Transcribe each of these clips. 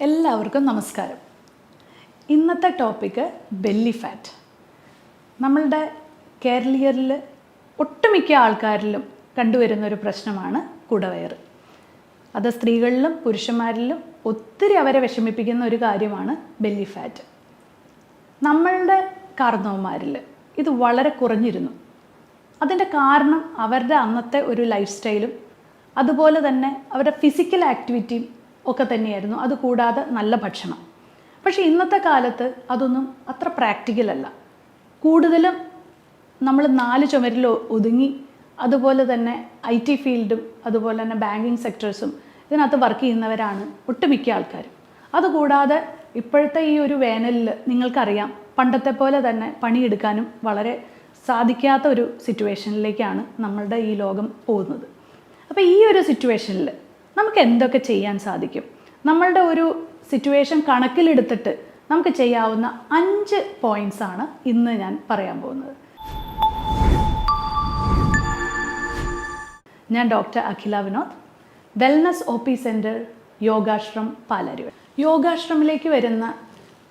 എല്ലാവർക്കും നമസ്കാരം. ഇന്നത്തെ ടോപ്പിക്ക് ബെല്ലി ഫാറ്റ്. നമ്മളുടെ കേരളീയരിൽ ഒട്ടുമിക്ക ആൾക്കാരിലും കണ്ടുവരുന്ന ഒരു പ്രശ്നമാണ് കുടവയറ്. അത് സ്ത്രീകളിലും പുരുഷന്മാരിലും ഒത്തിരി അവരെ വിഷമിപ്പിക്കുന്ന ഒരു കാര്യമാണ് ബെല്ലി ഫാറ്റ്. നമ്മളുടെ കാർന്നവന്മാരിൽ ഇത് വളരെ കുറഞ്ഞിരുന്നു. അതിൻ്റെ കാരണം അവരുടെ അന്നത്തെ ഒരു ലൈഫ് സ്റ്റൈലും അതുപോലെ തന്നെ അവരുടെ ഫിസിക്കൽ ആക്ടിവിറ്റിയും ഒക്കെ തന്നെയായിരുന്നു. അതുകൂടാതെ നല്ല ഭക്ഷണം. പക്ഷേ ഇന്നത്തെ കാലത്ത് അതൊന്നും അത്ര പ്രാക്ടിക്കൽ അല്ല. കൂടുതലും നമ്മൾ 4 ചുമരിൽ ഒതുങ്ങി, അതുപോലെ തന്നെ IT ഫീൽഡും അതുപോലെ തന്നെ ബാങ്കിങ് സെക്ടേഴ്സും ഇതിനകത്ത് വർക്ക് ചെയ്യുന്നവരാണ് ഒട്ടുമിക്ക ആൾക്കാരും. അതുകൂടാതെ ഇപ്പോഴത്തെ ഈ ഒരു വേനലിൽ നിങ്ങൾക്കറിയാം, പണ്ടത്തെ പോലെ തന്നെ പണിയെടുക്കാനും വളരെ സാധിക്കാത്ത ഒരു സിറ്റുവേഷനിലേക്കാണ് നമ്മളുടെ ഈ ലോകം പോകുന്നത്. അപ്പോൾ ഈ ഒരു സിറ്റുവേഷനിൽ നമുക്ക് എന്തൊക്കെ ചെയ്യാൻ സാധിക്കും? നമ്മളുടെ ഒരു സിറ്റുവേഷൻ കണക്കിലെടുത്തിട്ട് നമുക്ക് ചെയ്യാവുന്ന 5 പോയിൻറ്റ്സ് ആണ് ഇന്ന് ഞാൻ പറയാൻ പോകുന്നത്. ഞാൻ doctor Akhila Vinod, wellness OP centre, Yogashram, Palarivattom. യോഗാശ്രമിലേക്ക് വരുന്ന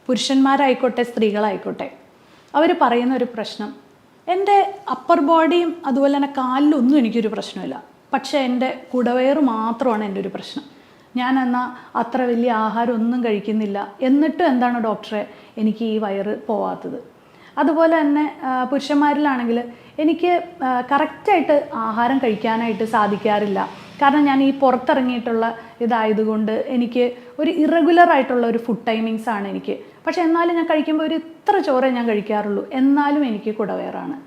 പുരുഷന്മാരായിക്കോട്ടെ സ്ത്രീകളായിക്കോട്ടെ, അവർ പറയുന്ന ഒരു പ്രശ്നം, എൻ്റെ അപ്പർ ബോഡിയും അതുപോലെ തന്നെ കാലിലൊന്നും എനിക്കൊരു പ്രശ്നമില്ല, പക്ഷേ എൻ്റെ കുടവയറ് മാത്രമാണ് എൻ്റെ ഒരു പ്രശ്നം. ഞാൻ എന്നാൽ അത്ര വലിയ ആഹാരം ഒന്നും കഴിക്കുന്നില്ല, എന്നിട്ടും എന്താണ് ഡോക്ടറെ എനിക്ക് ഈ വയറ് പോവാത്തത്? അതുപോലെ തന്നെ പുരുഷന്മാരിലാണെങ്കിൽ എനിക്ക് കറക്റ്റായിട്ട് ആഹാരം കഴിക്കാനായിട്ട് സാധിക്കാറില്ല. കാരണം ഞാൻ ഈ പുറത്തിറങ്ങിയിട്ടുള്ള ഇതായതുകൊണ്ട് എനിക്ക് ഒരു ഇറഗുലർ ആയിട്ടുള്ള ഒരു ഫുഡ് ടൈമിങ്സ് ആണ് എനിക്ക്. പക്ഷേ എന്നാലും ഞാൻ കഴിക്കുമ്പോൾ ഒരു ഇത്ര ചോറേ ഞാൻ കഴിക്കാറുള്ളൂ, എന്നാലും എനിക്ക് കുടവയറാണ്.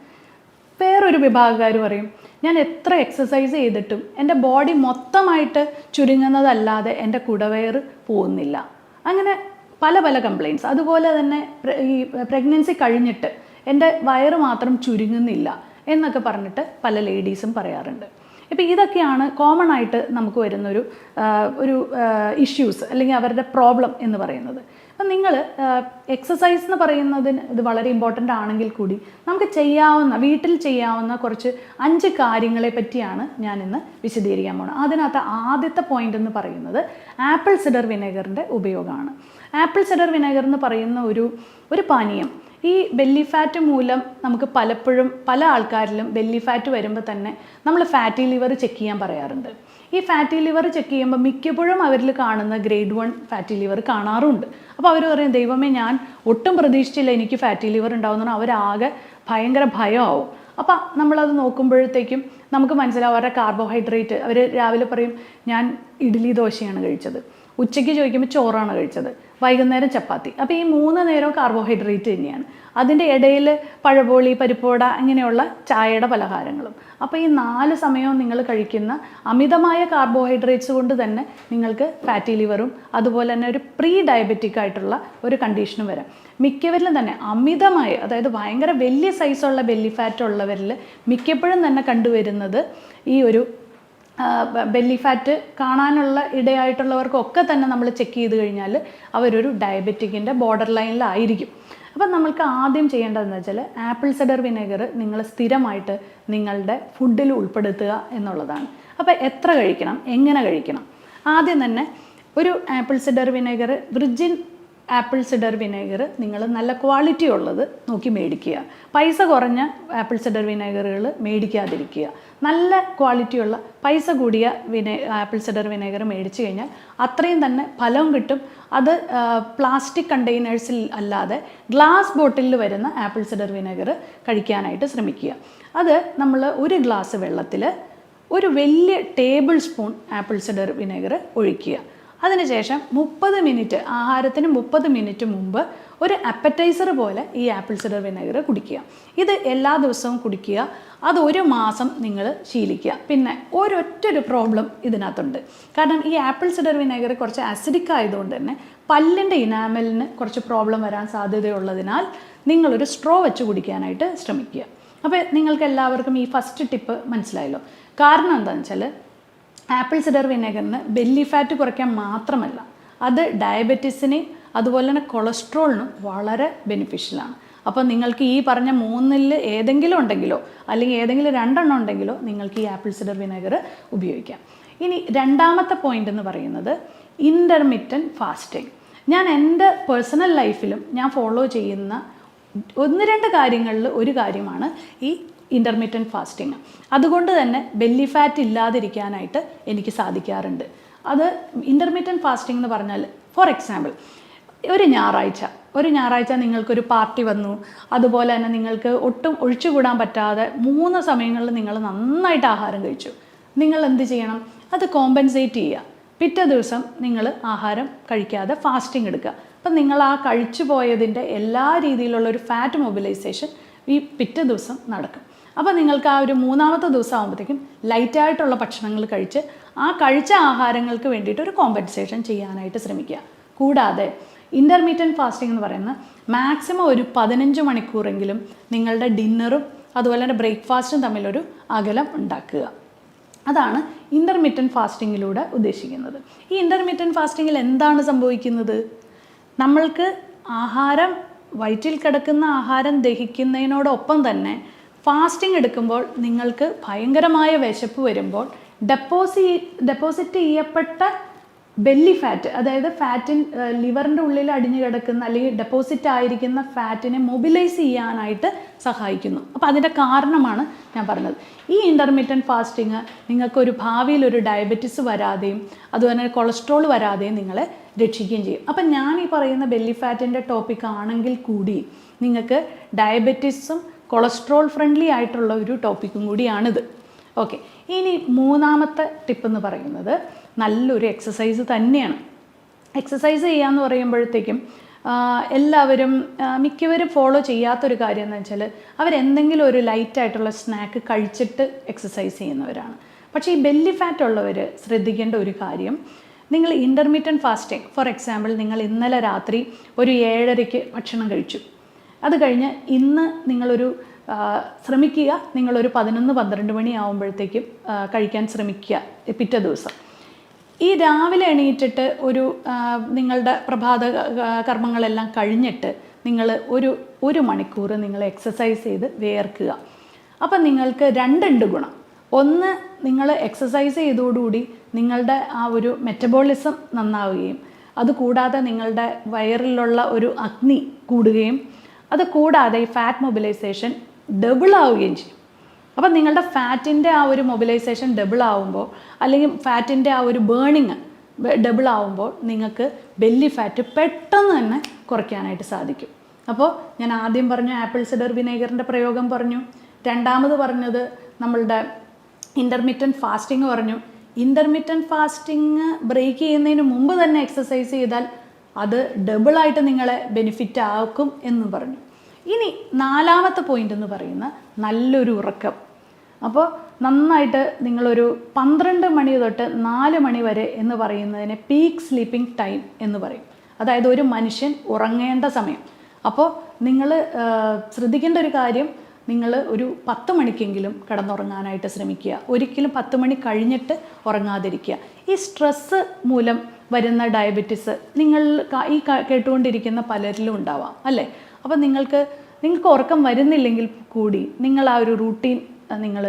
വേറൊരു വിഭാഗക്കാർ പറയും, ഞാൻ എത്ര എക്സസൈസ് ചെയ്തിട്ടും എൻ്റെ ബോഡി മൊത്തമായിട്ട് ചുരുങ്ങുന്നതല്ലാതെ എൻ്റെ കുടവയറ് പോകുന്നില്ല. അങ്ങനെ പല പല കംപ്ലയിൻറ്റ്സ്. അതുപോലെ തന്നെ ഈ പ്രഗ്നൻസി കഴിഞ്ഞിട്ട് എൻ്റെ വയറ് മാത്രം ചുരുങ്ങുന്നില്ല എന്നൊക്കെ പറഞ്ഞിട്ട് പല ലേഡീസും പറയാറുണ്ട്. ഇപ്പോൾ ഇതൊക്കെയാണ് കോമൺ ആയിട്ട് നമുക്ക് വരുന്നൊരു ഇഷ്യൂസ് അല്ലെങ്കിൽ അവരുടെ പ്രോബ്ലം എന്ന് പറയുന്നത്. അപ്പം നിങ്ങൾ എക്സസൈസ് എന്ന് പറയുന്നതിന് ഇത് വളരെ ഇമ്പോർട്ടൻ്റ് ആണെങ്കിൽ കൂടി നമുക്ക് വീട്ടിൽ ചെയ്യാവുന്ന കുറച്ച് 5 കാര്യങ്ങളെ പറ്റിയാണ് ഞാൻ ഇന്ന് വിശദീകരിക്കാൻ പോകുന്നത്. അതിനകത്ത് ആദ്യത്തെ പോയിന്റ് എന്ന് പറയുന്നത് ആപ്പിൾ സിഡർ വിനെഗറിൻ്റെ ഉപയോഗമാണ്. ആപ്പിൾ സിഡർ വിനെഗർ എന്ന് പറയുന്ന ഒരു പാനീയം ഈ ബെല്ലി ഫാറ്റ് മൂലം നമുക്ക് പലപ്പോഴും പല ആൾക്കാരിലും ബെല്ലി ഫാറ്റ് വരുമ്പോൾ തന്നെ നമ്മൾ ഫാറ്റി ലിവർ ചെക്ക് ചെയ്യാൻ പറയാറുണ്ട്. ഈ ഫാറ്റി ലിവർ ചെക്ക് ചെയ്യുമ്പോൾ മിക്കപ്പോഴും അവരിൽ കാണുന്ന ഗ്രേഡ് 1 ഫാറ്റി ലിവർ കാണാറുണ്ട്. അപ്പോൾ അവർ പറയും, ദൈവമേ ഞാൻ ഒട്ടും പ്രതീക്ഷിച്ചില്ല എനിക്ക് ഫാറ്റി ലിവർ ഉണ്ടാവുന്ന, അവരാകെ ഭയങ്കര ഭയമാവും. അപ്പോൾ നമ്മളത് നോക്കുമ്പോഴത്തേക്കും നമുക്ക് മനസ്സിലാവും അവരുടെ കാർബോഹൈഡ്രേറ്റ്. അവർ രാവിലെ പറയും ഞാൻ ഇഡ്ഡലി ദോശയാണ് കഴിച്ചത്, ഉച്ചയ്ക്ക് ചോദിക്കുമ്പോൾ ചോറാണ് കഴിച്ചത്, വൈകുന്നേരം ചപ്പാത്തി. അപ്പോൾ ഈ 3 നേരവും കാർബോഹൈഡ്രേറ്റ് തന്നെയാണ്. അതിൻ്റെ ഇടയിൽ പഴപോളി, പരിപ്പുവട, ഇങ്ങനെയുള്ള ചായയുടെ പലഹാരങ്ങളും. അപ്പോൾ ഈ 4 സമയവും നിങ്ങൾ കഴിക്കുന്ന അമിതമായ കാർബോഹൈഡ്രേറ്റ്സ് കൊണ്ട് തന്നെ നിങ്ങൾക്ക് ഫാറ്റി ലിവറും അതുപോലെ തന്നെ ഒരു പ്രീ ഡയബറ്റിക് ആയിട്ടുള്ള ഒരു കണ്ടീഷനും വരാം. മിക്കവരിലും തന്നെ അമിതമായ, അതായത് ഭയങ്കര വലിയ സൈസുള്ള ബെല്ലി ഫാറ്റ് ഉള്ളവരിൽ മിക്കപ്പോഴും തന്നെ കണ്ടുവരുന്നത് ഈ ഒരു ബെല്ലി ഫാറ്റ് കാണാനുള്ള ഇടയായിട്ടുള്ളവർക്കൊക്കെ തന്നെ നമ്മൾ ചെക്ക് ചെയ്ത് കഴിഞ്ഞാൽ അവരൊരു ഡയബറ്റിക്കിൻ്റെ ബോർഡർ ലൈനിലായിരിക്കും. അപ്പം നമ്മൾക്ക് ആദ്യം ചെയ്യേണ്ടതെന്ന് വെച്ചാൽ ആപ്പിൾ സിഡർ വിനെഗർ നിങ്ങൾ സ്ഥിരമായിട്ട് നിങ്ങളുടെ ഫുഡിൽ ഉൾപ്പെടുത്തുക എന്നുള്ളതാണ്. അപ്പോൾ എത്ര കഴിക്കണം, എങ്ങനെ കഴിക്കണം? ആദ്യം തന്നെ ഒരു apple cider vinegar, virgin apple cider vinegar നിങ്ങൾ നല്ല ക്വാളിറ്റി ഉള്ളത് നോക്കി മേടിക്കുക. പൈസ കുറഞ്ഞ ആപ്പിൾ സിഡർ വിനെഗറുകൾ മേടിക്കാതിരിക്കുക. നല്ല ക്വാളിറ്റിയുള്ള പൈസ കൂടിയ ആപ്പിൾ സിഡർ വിനെഗർ മേടിച്ചു കഴിഞ്ഞാൽ അത്രയും തന്നെ ഫലവും കിട്ടും. അത് പ്ലാസ്റ്റിക് കണ്ടെയ്നേഴ്സിൽ അല്ലാതെ ഗ്ലാസ് ബോട്ടിലിൽ വരുന്ന ആപ്പിൾ സിഡർ വിനെഗർ കഴിക്കാനായിട്ട് ശ്രമിക്കുക. അത് നമ്മൾ ഒരു ഗ്ലാസ് വെള്ളത്തിൽ ഒരു വലിയ table spoon apple cider vinegar ഒഴിക്കുക. അതിനുശേഷം 30 മിനിറ്റ്, ആഹാരത്തിന് 30 മിനിറ്റ് മുമ്പ് ഒരു അപ്പറ്റൈസർ പോലെ ഈ ആപ്പിൾ സിഡർ വിനെഗർ കുടിക്കുക. ഇത് എല്ലാ ദിവസവും കുടിക്കുക. അത് 1 മാസം നിങ്ങൾ ശീലിക്കുക. പിന്നെ ഒരൊറ്റൊരു പ്രോബ്ലം ഇതിനകത്തുണ്ട്. കാരണം ഈ ആപ്പിൾ സിഡർ വിനെഗർ കുറച്ച് അസിഡിക് ആയതുകൊണ്ട് തന്നെ പല്ലിൻ്റെ ഇനാമലിന് കുറച്ച് പ്രോബ്ലം വരാൻ സാധ്യതയുള്ളതിനാൽ നിങ്ങളൊരു സ്ട്രോ വെച്ച് കുടിക്കാനായിട്ട് ശ്രമിക്കുക. അപ്പോൾ നിങ്ങൾക്ക് എല്ലാവർക്കും ഈ ഫസ്റ്റ് ടിപ്പ് മനസ്സിലായല്ലോ. കാരണം എന്താണെന്ന് വെച്ചാൽ ആപ്പിൾ സിഡർ വിനെഗറിന് ബെല്ലി ഫാറ്റ് കുറയ്ക്കാൻ മാത്രമല്ല, അത് ഡയബറ്റീസിനെയും അതുപോലെ തന്നെ കൊളസ്ട്രോളിനും വളരെ ബെനിഫിഷ്യലാണ്. അപ്പോൾ നിങ്ങൾക്ക് ഈ പറഞ്ഞ 3-ൽ ഏതെങ്കിലും ഉണ്ടെങ്കിലോ അല്ലെങ്കിൽ ഏതെങ്കിലും 2 ഉണ്ടെങ്കിലോ നിങ്ങൾക്ക് ഈ ആപ്പിൾ സിഡർ വിനെഗർ ഉപയോഗിക്കാം. ഇനി രണ്ടാമത്തെ പോയിന്റ് എന്ന് പറയുന്നത് ഇൻ്റർമിറ്റൻറ്റ് ഫാസ്റ്റിംഗ്. ഞാൻ എൻ്റെ പേഴ്സണൽ ലൈഫിലും ഞാൻ ഫോളോ ചെയ്യുന്ന 1-2 കാര്യങ്ങളിൽ ഒരു കാര്യമാണ് ഈ ഇൻ്റർമിറ്റൻറ്റ് ഫാസ്റ്റിംഗ്. അതുകൊണ്ട് തന്നെ ബെല്ലി ഫാറ്റ് ഇല്ലാതിരിക്കാനായിട്ട് എനിക്ക് സാധിക്കാറുണ്ട്. അത് ഇൻ്റർമിറ്റൻറ്റ് ഫാസ്റ്റിംഗ് എന്ന് പറഞ്ഞാൽ, ഫോർ എക്സാമ്പിൾ, ഒരു ഞായറാഴ്ച നിങ്ങൾക്കൊരു പാർട്ടി വന്നു, അതുപോലെ തന്നെ നിങ്ങൾക്ക് ഒട്ടും ഒഴിച്ചുകൂടാൻ പറ്റാതെ 3 സമയങ്ങളിൽ നിങ്ങൾ നന്നായിട്ട് ആഹാരം കഴിച്ചു. നിങ്ങൾ എന്ത് ചെയ്യണം? അത് കോമ്പൻസേറ്റ് ചെയ്യുക. പിറ്റേ ദിവസം നിങ്ങൾ ആഹാരം കഴിക്കാതെ ഫാസ്റ്റിംഗ് എടുക്കുക. അപ്പം നിങ്ങൾ ആ കഴിച്ചു പോയതിൻ്റെ എല്ലാ രീതിയിലുള്ള ഒരു ഫാറ്റ് മൊബിലൈസേഷൻ ഈ പിറ്റേ ദിവസം നടക്കും. അപ്പോൾ നിങ്ങൾക്ക് ആ ഒരു 3-ാമത്തെ ദിവസം ആകുമ്പോഴത്തേക്കും ലൈറ്റായിട്ടുള്ള ഭക്ഷണങ്ങൾ കഴിച്ച് ആ കഴിച്ച ആഹാരങ്ങൾക്ക് വേണ്ടിയിട്ട് ഒരു കോമ്പൻസേഷൻ ചെയ്യാനായിട്ട് ശ്രമിക്കുക. കൂടാതെ ഇൻ്റർമീഡിയറ്റ് ഫാസ്റ്റിംഗ് എന്ന് പറയുന്നത് മാക്സിമം ഒരു 15 മണിക്കൂറെങ്കിലും നിങ്ങളുടെ ഡിന്നറും അതുപോലെ തന്നെ ബ്രേക്ക്ഫാസ്റ്റും തമ്മിലൊരു അകലം ഉണ്ടാക്കുക. അതാണ് ഇൻ്റർമീഡിയറ്റ് ഫാസ്റ്റിങ്ങിലൂടെ ഉദ്ദേശിക്കുന്നത്. ഈ ഇൻ്റർമീഡിയറ്റ് ഫാസ്റ്റിങ്ങിൽ എന്താണ് സംഭവിക്കുന്നത്? നമ്മൾക്ക് ആഹാരം, വയറ്റിൽ കിടക്കുന്ന ആഹാരം ദഹിക്കുന്നതിനോടൊപ്പം തന്നെ ഫാസ്റ്റിംഗ് എടുക്കുമ്പോൾ നിങ്ങൾക്ക് ഭയങ്കരമായ വിശപ്പ് വരുമ്പോൾ ഡെപ്പോസിറ്റ് ചെയ്യപ്പെട്ട ബെല്ലി ഫാറ്റ്, അതായത് ലിവറിൻ്റെ ഉള്ളിൽ അടിഞ്ഞു കിടക്കുന്ന അല്ലെങ്കിൽ ഡെപ്പോസിറ്റ് ആയിരിക്കുന്ന ഫാറ്റിനെ മൊബിലൈസ് ചെയ്യാനായിട്ട് സഹായിക്കുന്നു. അപ്പോൾ അതിൻ്റെ കാരണമാണ് ഞാൻ പറഞ്ഞത്. ഈ ഇൻ്റർമീഡിയറ്റ് ഫാസ്റ്റിംഗ് നിങ്ങൾക്കൊരു ഭാവിയിൽ ഒരു ഡയബറ്റിസ് വരാതെയും അതുപോലെ തന്നെ കൊളസ്ട്രോൾ വരാതെയും നിങ്ങളെ രക്ഷിക്കുകയും ചെയ്യും. അപ്പം ഞാൻ ഈ പറയുന്ന ബെല്ലി ഫാറ്റിൻ്റെ ടോപ്പിക് ആണെങ്കിൽ കൂടി നിങ്ങൾക്ക് ഡയബറ്റിസും കൊളസ്ട്രോൾ ഫ്രണ്ട്ലി ആയിട്ടുള്ള ഒരു ടോപ്പിക്കും കൂടിയാണിത്. ഓക്കെ, ഇനി 3-ാമത്തെ ടിപ്പ് എന്ന് പറയുന്നത് നല്ലൊരു എക്സസൈസ് തന്നെയാണ്. എക്സസൈസ് ചെയ്യാന്ന് പറയുമ്പോഴത്തേക്കും എല്ലാവരും മിക്കവരും ഫോളോ ചെയ്യാത്തൊരു കാര്യം എന്ന് വെച്ചാൽ അവരെന്തെങ്കിലും ഒരു ലൈറ്റായിട്ടുള്ള സ്നാക്ക് കഴിച്ചിട്ട് എക്സസൈസ് ചെയ്യുന്നവരാണ്. പക്ഷേ ഈ ബെല്ലി ഫാറ്റ് ഉള്ളവർ ശ്രദ്ധിക്കേണ്ട ഒരു കാര്യം, നിങ്ങൾ ഇൻ്റർമീഡിയറ്റ് ഫാസ്റ്റിംഗ്, ഫോർ എക്സാമ്പിൾ, നിങ്ങൾ ഇന്നലെ രാത്രി ഒരു 7:30 ഭക്ഷണം കഴിച്ചു. അത് കഴിഞ്ഞ് ഇന്ന് നിങ്ങളൊരു ശ്രമിക്കുക, നിങ്ങളൊരു 11-12 മണി ആകുമ്പോഴത്തേക്കും കഴിക്കാൻ ശ്രമിക്കുക പിറ്റേ ദിവസം. ഈ രാവിലെ എണീറ്റിട്ട് നിങ്ങളുടെ പ്രഭാത കർമ്മങ്ങളെല്ലാം കഴിഞ്ഞിട്ട് നിങ്ങൾ ഒരു മണിക്കൂർ നിങ്ങൾ എക്സസൈസ് ചെയ്ത് വിയർക്കുക. അപ്പം നിങ്ങൾക്ക് 2 ഗുണം. ഒന്ന്, നിങ്ങൾ എക്സസൈസ് ചെയ്തതോടുകൂടി നിങ്ങളുടെ ആ ഒരു മെറ്റബോളിസം നന്നാവുകയും അതുകൂടാതെ നിങ്ങളുടെ വയറിലുള്ള ഒരു അഗ്നി കൂടുകയും അത് കൂടാതെ ഈ ഫാറ്റ് മൊബിലൈസേഷൻ ഡബിൾ ആവുകയും ചെയ്യും. അപ്പം നിങ്ങളുടെ ഫാറ്റിൻ്റെ ആ ഒരു മൊബിലൈസേഷൻ ഡബിൾ ആവുമ്പോൾ അല്ലെങ്കിൽ ഫാറ്റിൻ്റെ ആ ഒരു ബേണിങ് ഡബിൾ ആവുമ്പോൾ നിങ്ങൾക്ക് ബെല്ലി ഫാറ്റ് പെട്ടെന്ന് തന്നെ കുറയ്ക്കാനായിട്ട് സാധിക്കും. അപ്പോൾ ഞാൻ ആദ്യം പറഞ്ഞു ആപ്പിൾ സിഡർ വിനേഗറിൻ്റെ പ്രയോഗം പറഞ്ഞു. രണ്ടാമത് പറഞ്ഞത് നമ്മളുടെ ഇൻ്റർമീഡിയറ്റ് ഫാസ്റ്റിംഗ് പറഞ്ഞു. ഇൻ്റർമീഡിയറ്റ് ഫാസ്റ്റിംഗ് ബ്രേക്ക് ചെയ്യുന്നതിന് മുമ്പ് തന്നെ എക്സസൈസ് ചെയ്താൽ അത് ഡബിളായിട്ട് നിങ്ങളെ ബെനിഫിറ്റ് ആക്കും എന്ന് പറഞ്ഞു. ഇനി 4-ാമത്തെ പോയിന്റ് എന്ന് പറയുന്ന നല്ലൊരു ഉറക്കം. അപ്പോൾ നന്നായിട്ട് നിങ്ങളൊരു 12 മണി തൊട്ട് 4 മണി വരെ എന്ന് പറയുന്നതിനെ പീക്ക് സ്ലീപ്പിംഗ് ടൈം എന്ന് പറയും. അതായത് ഒരു മനുഷ്യൻ ഉറങ്ങേണ്ട സമയം. അപ്പോൾ നിങ്ങൾ ശ്രദ്ധിക്കേണ്ട ഒരു കാര്യം, നിങ്ങൾ ഒരു 10 മണിക്കെങ്കിലും കിടന്നുറങ്ങാനായിട്ട് ശ്രമിക്കുക. ഒരിക്കലും 10 മണി കഴിഞ്ഞിട്ട് ഉറങ്ങാതിരിക്കുക. ഈ സ്ട്രെസ്സ് മൂലം വരുന്ന ഡയബറ്റിസ് നിങ്ങൾ ഈ കേട്ടുകൊണ്ടിരിക്കുന്ന പലരിലും ഉണ്ടാവാം അല്ലേ? അപ്പോൾ നിങ്ങൾക്ക് ഉറക്കം വരുന്നില്ലെങ്കിൽ കൂടി നിങ്ങൾ ആ ഒരു റൂട്ടീൻ നിങ്ങൾ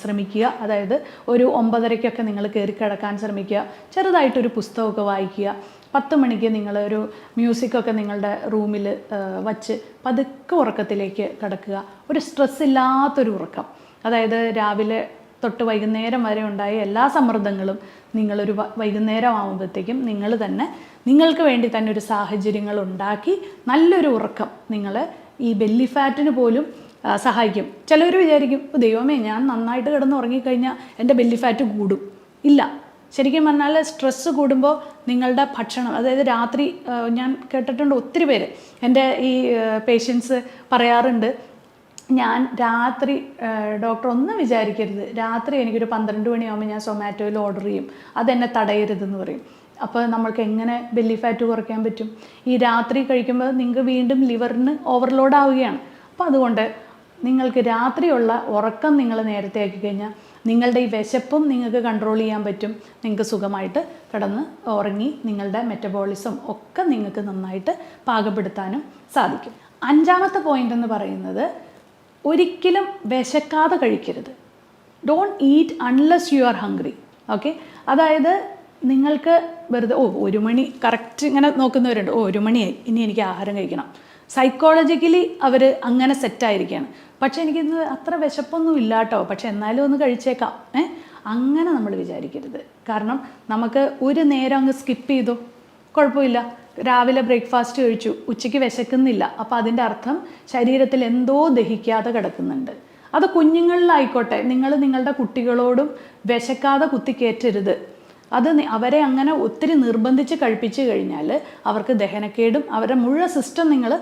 ശ്രമിക്കുക. അതായത് ഒരു 9:30 നിങ്ങൾ കയറി കിടക്കാൻ ശ്രമിക്കുക. ചെറുതായിട്ടൊരു പുസ്തകമൊക്കെ വായിക്കുക. 10 മണിക്ക് നിങ്ങളൊരു മ്യൂസിക്കൊക്കെ നിങ്ങളുടെ റൂമിൽ വച്ച് പതുക്കെ ഉറക്കത്തിലേക്ക് കിടക്കുക. ഒരു സ്ട്രെസ് ഇല്ലാത്തൊരു ഉറക്കം. അതായത് രാവിലെ തൊട്ട് വൈകുന്നേരം വരെ ഉണ്ടായ എല്ലാ സമ്മർദ്ദങ്ങളും നിങ്ങളൊരു വൈകുന്നേരം ആകുമ്പോഴത്തേക്കും നിങ്ങൾ തന്നെ നിങ്ങൾക്ക് വേണ്ടി തന്നെ ഒരു സാഹചര്യങ്ങൾ ഉണ്ടാക്കി നല്ലൊരു ഉറക്കം നിങ്ങൾ ഈ ബെല്ലി ഫാറ്റിന് പോലും സഹായിക്കും. ചിലവർ വിചാരിക്കും, ദൈവമേ, ഞാൻ നന്നായിട്ട് കിടന്ന് ഉറങ്ങിക്കഴിഞ്ഞാൽ എൻ്റെ ബെല്ലി ഫാറ്റ് കൂടും. ഇല്ല, ശരിക്കും പറഞ്ഞാൽ സ്ട്രെസ്സ് കൂടുമ്പോൾ നിങ്ങളുടെ ഭക്ഷണം, അതായത് രാത്രി ഞാൻ കേട്ടിട്ടുണ്ട് ഒത്തിരി പേര്, എൻ്റെ ഈ പേഷ്യൻസ് പറയാറുണ്ട്, ഞാൻ രാത്രി ഡോക്ടർ ഒന്നും വിചാരിക്കരുത്, രാത്രി എനിക്കൊരു 12 മണിയാകുമ്പോൾ ഞാൻ സൊമാറ്റോയിൽ ഓർഡർ ചെയ്യും, അതെന്നെ തടയരുതെന്ന് പറയും. അപ്പോൾ നമ്മൾക്ക് എങ്ങനെ ബെല്ലി ഫാറ്റ് കുറയ്ക്കാൻ പറ്റും? ഈ രാത്രി കഴിക്കുമ്പോൾ നിങ്ങൾക്ക് വീണ്ടും ലിവറിന് ഓവർലോഡ് ആവുകയാണ്. അപ്പോൾ അതുകൊണ്ട് നിങ്ങൾക്ക് രാത്രിയുള്ള ഉറക്കം നിങ്ങൾ നേരത്തെ ആക്കി കഴിഞ്ഞാൽ നിങ്ങളുടെ ഈ വിശപ്പും നിങ്ങൾക്ക് കൺട്രോൾ ചെയ്യാൻ പറ്റും. നിങ്ങൾക്ക് സുഖമായിട്ട് കിടന്ന് ഉറങ്ങി നിങ്ങളുടെ മെറ്റബോളിസം ഒക്കെ നിങ്ങൾക്ക് നന്നായിട്ട് പാകപ്പെടുത്താനും സാധിക്കും. 5-ാമത്തെ പോയിന്റ് എന്ന് പറയുന്നത്, ഒരിക്കലും വിശക്കാതെ കഴിക്കരുത്. Don't eat unless you are hungry. Okay, അതായത് നിങ്ങൾക്ക് വെറുതെ 1 മണി കറക്റ്റ് ഇങ്ങനെ നോക്കുന്നവരുണ്ട്, 1 മണിയായി ഇനി എനിക്ക് ആഹാരം കഴിക്കണം. സൈക്കോളജിക്കലി അവർ അങ്ങനെ സെറ്റായിരിക്കുകയാണ്. പക്ഷേ എനിക്കിന്ന് അത്ര വിശപ്പൊന്നും ഇല്ല കേട്ടോ, പക്ഷെ എന്നാലും ഒന്ന് കഴിച്ചേക്കാം. അങ്ങനെ നമ്മൾ വിചാരിക്കരുത്. കാരണം നമുക്ക് ഒരു നേരം അങ്ങ് സ്കിപ്പ് ചെയ്തു, കുഴപ്പമില്ല. രാവിലെ ബ്രേക്ക്ഫാസ്റ്റ് കഴിച്ചു, ഉച്ചയ്ക്ക് വിശക്കുന്നില്ല, അപ്പോൾ അതിൻ്റെ അർത്ഥം ശരീരത്തിൽ എന്തോ ദഹിക്കാതെ കിടക്കുന്നുണ്ട്. അത് കുഞ്ഞുങ്ങളിലായിക്കോട്ടെ, നിങ്ങൾ നിങ്ങളുടെ കുട്ടികളോടും വിശക്കാതെ കുത്തിക്കയറ്റരുത്. അത് അവരെ അങ്ങനെ ഒത്തിരി നിർബന്ധിച്ച് കഴിപ്പിച്ച് കഴിഞ്ഞാൽ അവർക്ക് ദഹനക്കേടും അവരുടെ മുഴുവൻ സിസ്റ്റം നിങ്ങൾ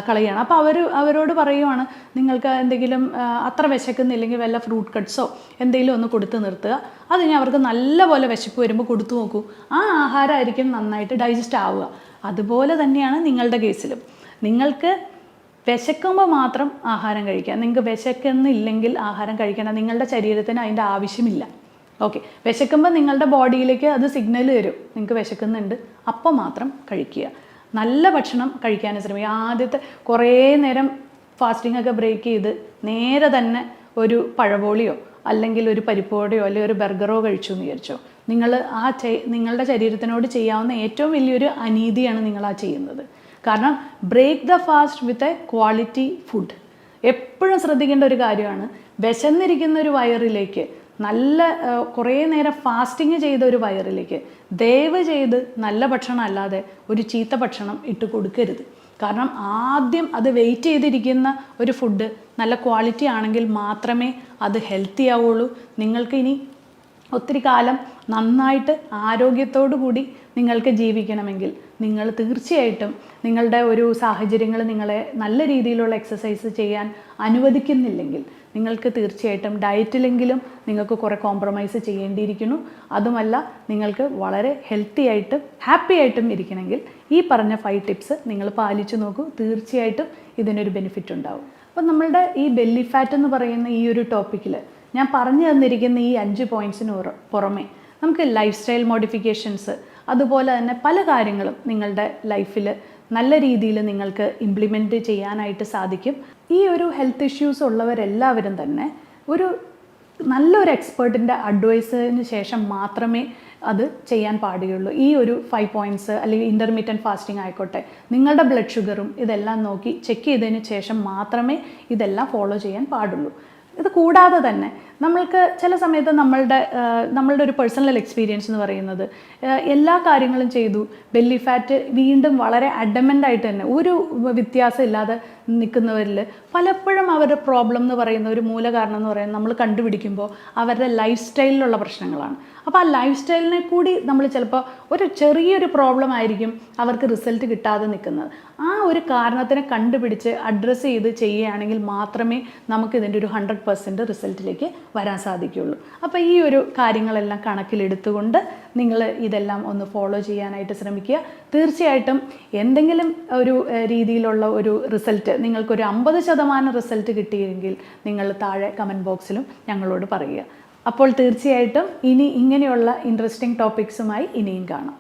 കളയണം. അപ്പോൾ അവരോട് പറയുവാണ്, നിങ്ങൾക്ക് എന്തെങ്കിലും അത്ര വിശക്കുന്നില്ലെങ്കിൽ വല്ല ഫ്രൂട്ട് കട്ട്സോ എന്തെങ്കിലും ഒന്ന് കൊടുത്ത് നിർത്തുക. അത് ഞാൻ അവർക്ക് നല്ലപോലെ വിശപ്പ് വരുമ്പോൾ കൊടുത്തു നോക്കൂ, ആ ആഹാരമായിരിക്കും നന്നായിട്ട് ഡൈജസ്റ്റ് ആവുക. അതുപോലെ തന്നെയാണ് നിങ്ങളുടെ കേസിലും. നിങ്ങൾക്ക് വിശക്കുമ്പോൾ മാത്രം ആഹാരം കഴിക്കുക, നിങ്ങൾക്ക് വിശക്കുന്നില്ലെങ്കിൽ ആഹാരം കഴിക്കണം. നിങ്ങളുടെ ശരീരത്തിന് അതിൻ്റെ ആവശ്യമില്ല. ഓക്കെ, വിശക്കുമ്പോൾ നിങ്ങളുടെ ബോഡിയിലേക്ക് അത് സിഗ്നൽ തരും, നിങ്ങൾക്ക് വിശക്കുന്നുണ്ട്, അപ്പം മാത്രം കഴിക്കുക. നല്ല ഭക്ഷണം കഴിക്കാൻ ശ്രമിക്കുക. ആദ്യത്തെ കുറേ നേരം ഫാസ്റ്റിംഗ് ഒക്കെ ബ്രേക്ക് ചെയ്ത് നേരെ തന്നെ ഒരു പഴപോളിയോ അല്ലെങ്കിൽ ഒരു പരിപ്പോടെയോ അല്ലെങ്കിൽ ഒരു ബർഗറോ കഴിച്ചു എന്ന് വിചാരിച്ചോ, നിങ്ങൾ നിങ്ങളുടെ ശരീരത്തിനോട് ചെയ്യാവുന്ന ഏറ്റവും വലിയൊരു അനീതിയാണ് നിങ്ങൾ ആ ചെയ്യുന്നത്. കാരണം break the fast with a quality food. എപ്പോഴും ശ്രദ്ധിക്കേണ്ട ഒരു കാര്യമാണ്, വിശന്നിരിക്കുന്ന ഒരു വയറിലേക്ക്, നല്ല കുറേ നേരം ഫാസ്റ്റിങ് ചെയ്ത ഒരു വയറിലേക്ക് ദയവ് ചെയ്ത് നല്ല ഭക്ഷണം അല്ലാതെ ഒരു ചീത്ത ഭക്ഷണം ഇട്ട് കൊടുക്കരുത്. കാരണം ആദ്യം അത് വെയിറ്റ് ചെയ്തിരിക്കുന്ന ഒരു ഫുഡ് നല്ല ക്വാളിറ്റി ആണെങ്കിൽ മാത്രമേ അത് ഹെൽത്തി ആവുള്ളൂ. നിങ്ങൾക്ക് ഇനി ഒത്തിരി കാലം നന്നായിട്ട് ആരോഗ്യത്തോടു കൂടി നിങ്ങൾക്ക് ജീവിക്കണമെങ്കിൽ നിങ്ങൾ തീർച്ചയായിട്ടും നിങ്ങളുടെ ഒരു സാഹചര്യങ്ങൾ നിങ്ങളെ നല്ല രീതിയിലുള്ള എക്സസൈസ് ചെയ്യാൻ അനുവദിക്കുന്നില്ലെങ്കിൽ നിങ്ങൾക്ക് തീർച്ചയായിട്ടും ഡയറ്റിലെങ്കിലും നിങ്ങൾക്ക് കുറേ കോംപ്രമൈസ് ചെയ്യേണ്ടിയിരിക്കുന്നു. അതുമല്ല, നിങ്ങൾക്ക് വളരെ ഹെൽത്തി ആയിട്ടും ഹാപ്പി ആയിട്ടും ഇരിക്കണമെങ്കിൽ ഈ പറഞ്ഞ 5 ടിപ്സ് നിങ്ങൾ പാലിച്ചു നോക്കൂ. തീർച്ചയായിട്ടും ഇതിനൊരു ബെനിഫിറ്റ് ഉണ്ടാവും. അപ്പം നമ്മളുടെ ഈ ബെല്ലി ഫാറ്റ് എന്ന് പറയുന്ന ഈ ഒരു ടോപ്പിക്കിൽ ഞാൻ പറഞ്ഞു തന്നിരിക്കുന്ന ഈ 5 പോയിൻറ്റ്സിന് പുറമെ നമുക്ക് ലൈഫ് സ്റ്റൈൽ മോഡിഫിക്കേഷൻസ്, അതുപോലെ തന്നെ പല കാര്യങ്ങളും നിങ്ങളുടെ ലൈഫിൽ നല്ല രീതിയിൽ നിങ്ങൾക്ക് ഇംപ്ലിമെൻറ്റ് ചെയ്യാനായിട്ട് സാധിക്കും. ഈ ഒരു ഹെൽത്ത് ഇഷ്യൂസ് ഉള്ളവരെല്ലാവരും തന്നെ ഒരു നല്ലൊരു എക്സ്പേർട്ടിൻ്റെ അഡ്വൈസിന് ശേഷം മാത്രമേ അത് ചെയ്യാൻ പാടുകയുള്ളൂ. ഈ ഒരു 5 പോയിൻറ്റ്സ് അല്ലെങ്കിൽ ഇൻ്റർമീഡിയറ്റ് ഫാസ്റ്റിംഗ് ആയിക്കോട്ടെ, നിങ്ങളുടെ ബ്ലഡ് ഷുഗറും ഇതെല്ലാം നോക്കി ചെക്ക് ചെയ്തതിന് ശേഷം മാത്രമേ ഇതെല്ലാം ഫോളോ ചെയ്യാൻ പാടുള്ളൂ. ഇത് കൂടാതെ തന്നെ നമ്മൾക്ക് ചില സമയത്ത് നമ്മളുടെ ഒരു പേഴ്സണൽ എക്സ്പീരിയൻസ് എന്ന് പറയുന്നത്, എല്ലാ കാര്യങ്ങളും ചെയ്തു, ബെല്ലി ഫാറ്റ് വീണ്ടും വളരെ അഡമൻ്റ് ആയിട്ട് തന്നെ ഒരു വ്യത്യാസം ഇല്ലാതെ നിൽക്കുന്നവരിൽ പലപ്പോഴും അവരുടെ പ്രോബ്ലം എന്ന് പറയുന്ന ഒരു മൂല കാരണം എന്ന് പറയുന്നത് നമ്മൾ കണ്ടുപിടിക്കുമ്പോൾ അവരുടെ ലൈഫ് സ്റ്റൈലിലുള്ള പ്രശ്നങ്ങളാണ്. അപ്പോൾ ആ ലൈഫ് സ്റ്റൈലിനെ കൂടി നമ്മൾ ചിലപ്പോൾ ഒരു ചെറിയൊരു പ്രോബ്ലം ആയിരിക്കും അവർക്ക് റിസൾട്ട് കിട്ടാതെ നിൽക്കുന്നത്. ആ ഒരു കാരണത്തിനെ കണ്ടുപിടിച്ച് അഡ്രസ്സ് ചെയ്ത് ചെയ്യുകയാണെങ്കിൽ മാത്രമേ നമുക്ക് ഇതിൻ്റെ ഒരു 100% റിസൾട്ടിലേക്ക് വരാൻ സാധിക്കുകയുള്ളൂ. അപ്പോൾ ഈ ഒരു കാര്യങ്ങളെല്ലാം കണക്കിലെടുത്തുകൊണ്ട് നിങ്ങൾ ഇതെല്ലാം ഒന്ന് ഫോളോ ചെയ്യാനായിട്ട് ശ്രമിക്കുക. തീർച്ചയായിട്ടും എന്തെങ്കിലും ഒരു രീതിയിലുള്ള ഒരു റിസൾട്ട്, നിങ്ങൾക്കൊരു 50% റിസൾട്ട് കിട്ടിയെങ്കിൽ നിങ്ങൾ താഴെ കമൻറ്റ് ബോക്സിലും ഞങ്ങളോട് പറയുക. അപ്പോൾ തീർച്ചയായിട്ടും ഇനി ഇങ്ങനെയുള്ള ഇൻട്രസ്റ്റിംഗ് ടോപ്പിക്സുമായി ഇനിയും കാണാം.